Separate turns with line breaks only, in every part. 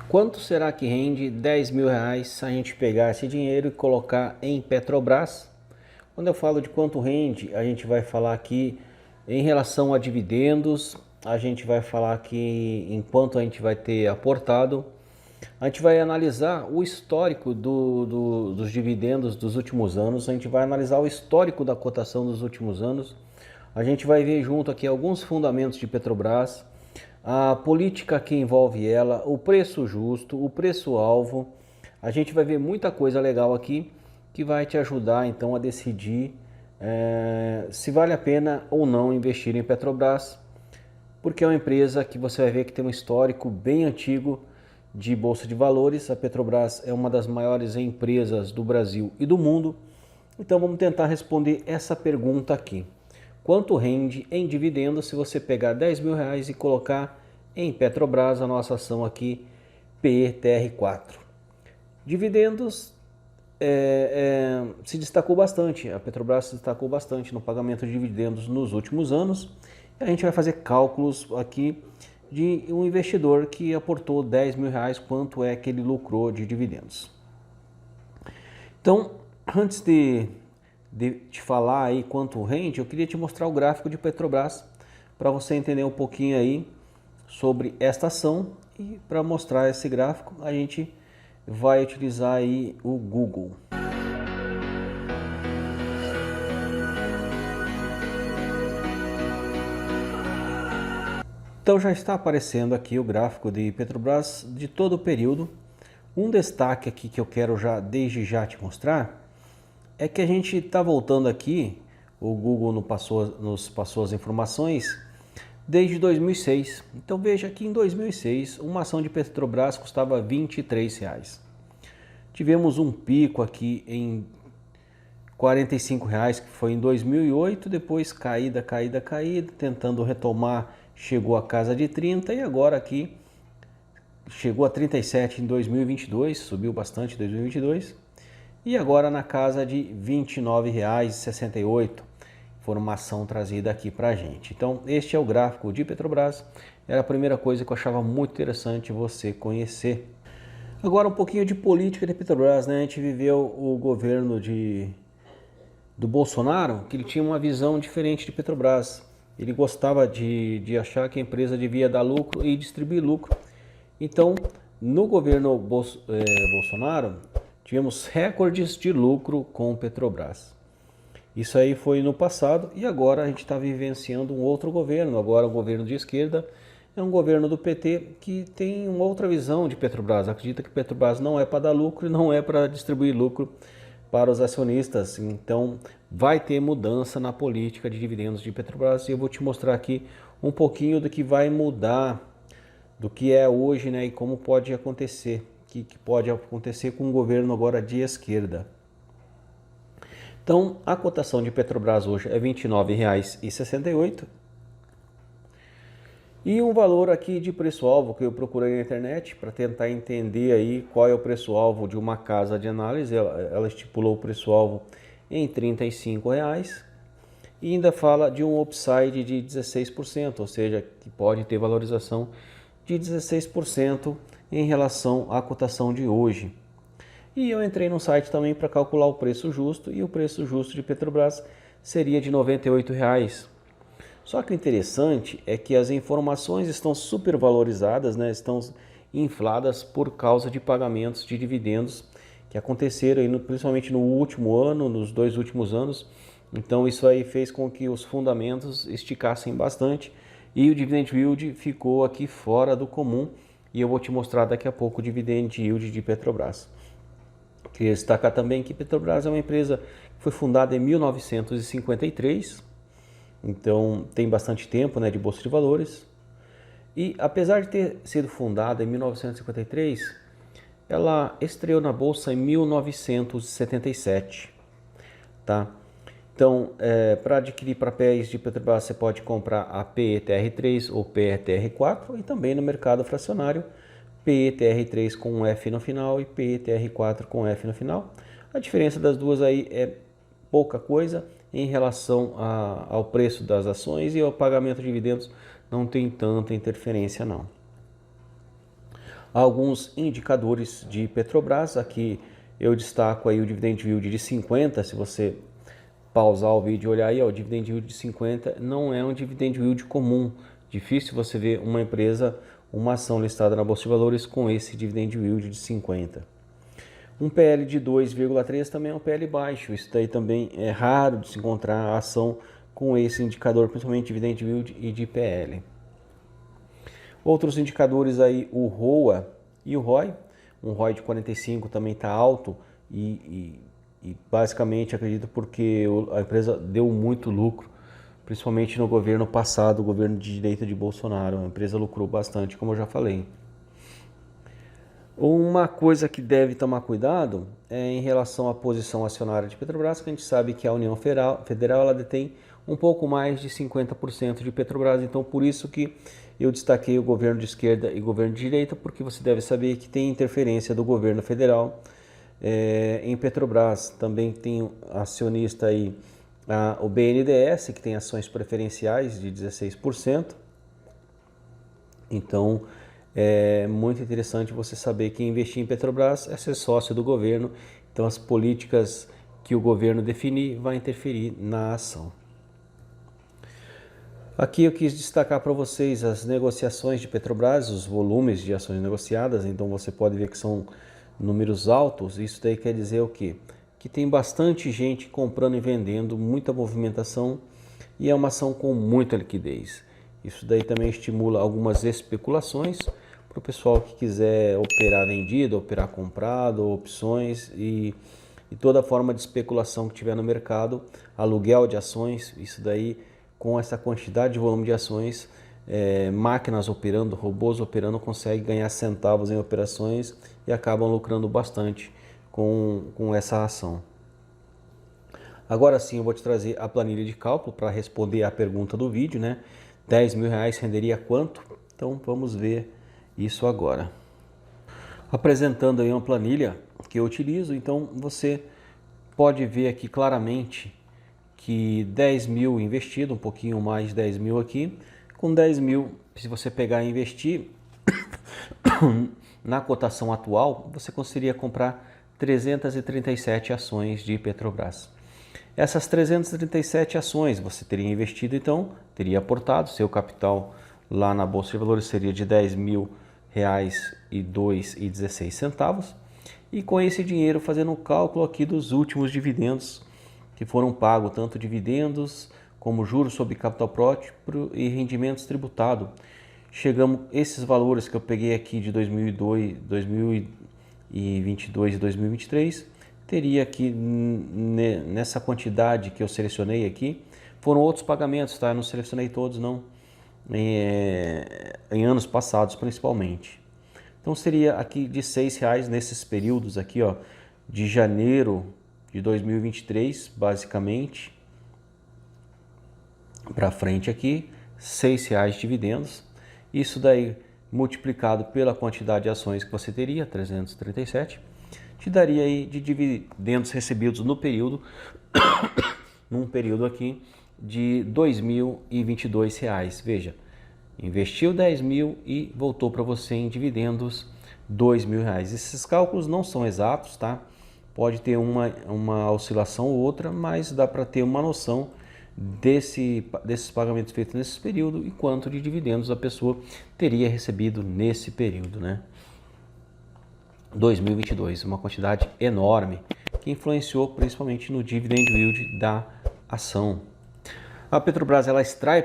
Quanto será que rende 10 mil reais se a gente pegar esse dinheiro e colocar em Petrobras? Quando eu falo de quanto rende, a gente vai falar aqui em relação a dividendos, a gente vai falar aqui em quanto a gente vai ter aportado, a gente vai analisar o histórico dos dividendos dos últimos anos, a gente vai analisar o histórico da cotação dos últimos anos, a gente vai ver junto aqui alguns fundamentos de Petrobras, a política que envolve ela, o preço justo, o preço-alvo. A gente vai ver muita coisa legal aqui que vai te ajudar então a decidir se vale a pena ou não investir em Petrobras, porque é uma empresa que você vai ver que tem um histórico bem antigo de bolsa de valores. A Petrobras é uma das maiores empresas do Brasil e do mundo. Então vamos tentar responder essa pergunta aqui. Quanto rende em dividendos se você pegar 10 mil reais e colocar em Petrobras, a nossa ação aqui, PETR4? Dividendos se destacou bastante, a Petrobras se destacou bastante no pagamento de dividendos nos últimos anos. A gente vai fazer cálculos aqui de um investidor que aportou 10 mil reais, quanto é que ele lucrou de dividendos. Então, antes de te falar aí quanto rende, eu queria te mostrar o gráfico de Petrobras para você entender um pouquinho aí sobre esta ação. E para mostrar esse gráfico, a gente vai utilizar aí o Google. Então já está aparecendo aqui o gráfico de Petrobras de todo o período. Um destaque aqui que eu quero desde já te mostrar é que a gente está voltando aqui, o Google nos passou as informações desde 2006. Então veja que em 2006 uma ação de Petrobras custava R$23. Tivemos um pico aqui em R$45, que foi em 2008, depois caída, tentando retomar, chegou a casa de 30 e agora aqui chegou a 37 em 2022, subiu bastante em 2022 e agora na casa de R$29,68. Informação trazida aqui pra gente. Então este é o gráfico de Petrobras, era a primeira coisa que eu achava muito interessante você conhecer. Agora um pouquinho de política de Petrobras, né? A gente viveu o governo do Bolsonaro, que ele tinha uma visão diferente de Petrobras. Ele gostava de achar que a empresa devia dar lucro e distribuir lucro. Então, no governo Bolsonaro, tivemos recordes de lucro com Petrobras. Isso aí foi no passado e agora a gente está vivenciando um outro governo, agora o governo de esquerda, é um governo do PT que tem uma outra visão de Petrobras, acredita que Petrobras não é para dar lucro e não é para distribuir lucro para os acionistas. Então vai ter mudança na política de dividendos de Petrobras e eu vou te mostrar aqui um pouquinho do que vai mudar, do que é hoje, né, e como pode acontecer, que pode acontecer com o governo agora de esquerda. Então, a cotação de Petrobras hoje é R$29,68. E um valor aqui de preço-alvo que eu procurei na internet para tentar entender aí qual é o preço-alvo de uma casa de análise. Ela estipulou o preço-alvo em R$35 e ainda fala de um upside de 16%, ou seja, que pode ter valorização de 16% em relação à cotação de hoje. E eu entrei no site também para calcular o preço justo e o preço justo de Petrobras seria de R$98. Só que o interessante é que as informações estão supervalorizadas, né? Estão infladas por causa de pagamentos de dividendos que aconteceram aí principalmente no último ano, nos 2 últimos anos. Então isso aí fez com que os fundamentos esticassem bastante e o dividend yield ficou aqui fora do comum. E eu vou te mostrar daqui a pouco o dividend yield de Petrobras. Queria destacar também que Petrobras é uma empresa que foi fundada em 1953, então tem bastante tempo, né, de bolsa de valores. E apesar de ter sido fundada em 1953, ela estreou na bolsa em 1977, tá? Então, para adquirir papéis de Petrobras, você pode comprar a PETR3 ou PETR4 e também no mercado fracionário PETR3 com um F no final e PETR4 com F no final. A diferença das duas aí é pouca coisa em relação ao preço das ações e ao pagamento de dividendos, não tem tanta interferência não. Alguns indicadores de Petrobras, aqui eu destaco aí o dividend yield de 50, se você pausar o vídeo e olhar aí, ó, o dividend yield de 50 não é um dividend yield comum, difícil você ver uma empresa, uma ação listada na Bolsa de Valores com esse dividend yield de 50. Um PL de 2,3 também é um PL baixo, isso daí também é raro de se encontrar a ação com esse indicador, principalmente dividend yield e de PL. Outros indicadores aí, o ROA e o ROI. Um ROI de 45 também está alto e basicamente acredito porque a empresa deu muito lucro, principalmente no governo passado, o governo de direita de Bolsonaro. A empresa lucrou bastante, como eu já falei. Uma coisa que deve tomar cuidado é em relação à posição acionária de Petrobras, que a gente sabe que a União Federal ela detém um pouco mais de 50% de Petrobras, então por isso que eu destaquei o governo de esquerda e governo de direita, porque você deve saber que tem interferência do governo federal em Petrobras. Também tem acionista aí o BNDES, que tem ações preferenciais de 16%. Então é muito interessante você saber que investir em Petrobras é ser sócio do governo. Então as políticas que o governo definir vai interferir na ação. Aqui eu quis destacar para vocês as negociações de Petrobras, os volumes de ações negociadas. Então você pode ver que são números altos. Isso daí quer dizer o quê? Que tem bastante gente comprando e vendendo, muita movimentação e é uma ação com muita liquidez. Isso daí também estimula algumas especulações para o pessoal que quiser operar vendido, operar comprado, opções e toda forma de especulação que tiver no mercado, aluguel de ações. Isso daí, com essa quantidade de volume de ações, máquinas operando, robôs operando, consegue ganhar centavos em operações e acabam lucrando bastante com essa ação. Agora sim eu vou te trazer a planilha de cálculo para responder a pergunta do vídeo, né? 10 mil reais renderia quanto? Então vamos ver isso agora. Apresentando aí uma planilha que eu utilizo, então você pode ver aqui claramente que 10 mil investido, um pouquinho mais de 10 mil aqui, com 10 mil, se você pegar e investir na cotação atual, você conseguiria comprar 337 ações de Petrobras. Essas 337 ações você teria investido, então teria aportado, seu capital lá na Bolsa de Valores seria de R$10.002,16. E com esse dinheiro fazendo o cálculo aqui dos últimos dividendos que foram pagos, tanto dividendos como juros sobre capital próprio e rendimentos tributados. Chegamos esses valores que eu peguei aqui de 2022 e 2023, teria aqui nessa quantidade que eu selecionei aqui, foram outros pagamentos, tá? Eu não selecionei todos não, em anos passados principalmente. Então seria aqui de R$6 nesses períodos aqui, ó, de janeiro de 2023, basicamente, para frente aqui, R$6 de dividendos. Isso daí multiplicado pela quantidade de ações que você teria, 337, te daria aí de dividendos recebidos no período, num período aqui de R$2.022. Veja, investiu 10 mil e voltou para você em dividendos R$2.000. Esses cálculos não são exatos, tá? Pode ter uma oscilação ou outra, mas dá para ter uma noção desses pagamentos feitos nesse período e quanto de dividendos a pessoa teria recebido nesse período, né? 2022, uma quantidade enorme que influenciou principalmente no dividend yield da ação. A Petrobras ela extrai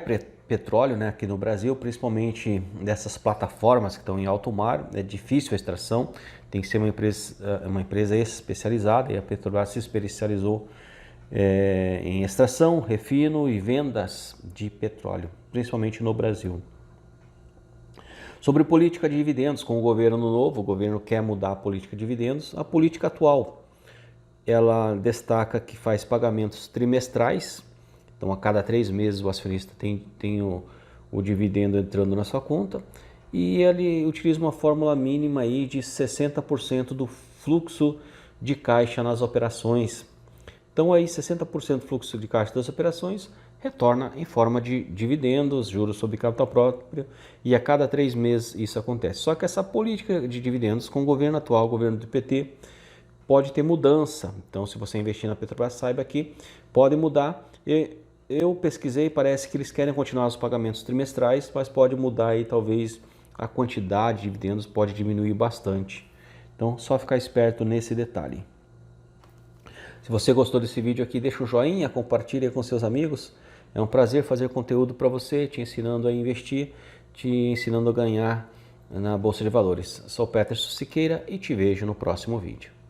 petróleo, né, aqui no Brasil, principalmente dessas plataformas que estão em alto mar. É difícil a extração, tem que ser uma empresa especializada, e a Petrobras se especializou em extração, refino e vendas de petróleo, principalmente no Brasil. Sobre política de dividendos, com o governo novo, o governo quer mudar a política de dividendos. A política atual, ela destaca que faz pagamentos trimestrais, então a cada 3 meses o acionista tem o dividendo entrando na sua conta, e ele utiliza uma fórmula mínima aí de 60% do fluxo de caixa nas operações. Então aí 60% do fluxo de caixa das operações retorna em forma de dividendos, juros sobre capital próprio, e a cada 3 meses isso acontece. Só que essa política de dividendos com o governo atual, o governo do PT, pode ter mudança. Então, se você investir na Petrobras, saiba que pode mudar. Eu pesquisei, parece que eles querem continuar os pagamentos trimestrais, mas pode mudar aí, talvez a quantidade de dividendos pode diminuir bastante. Então, só ficar esperto nesse detalhe. Se você gostou desse vídeo aqui, deixa um joinha, compartilha com seus amigos. É um prazer fazer conteúdo para você, te ensinando a investir, te ensinando a ganhar na Bolsa de Valores. Sou Peterson Siqueira e te vejo no próximo vídeo.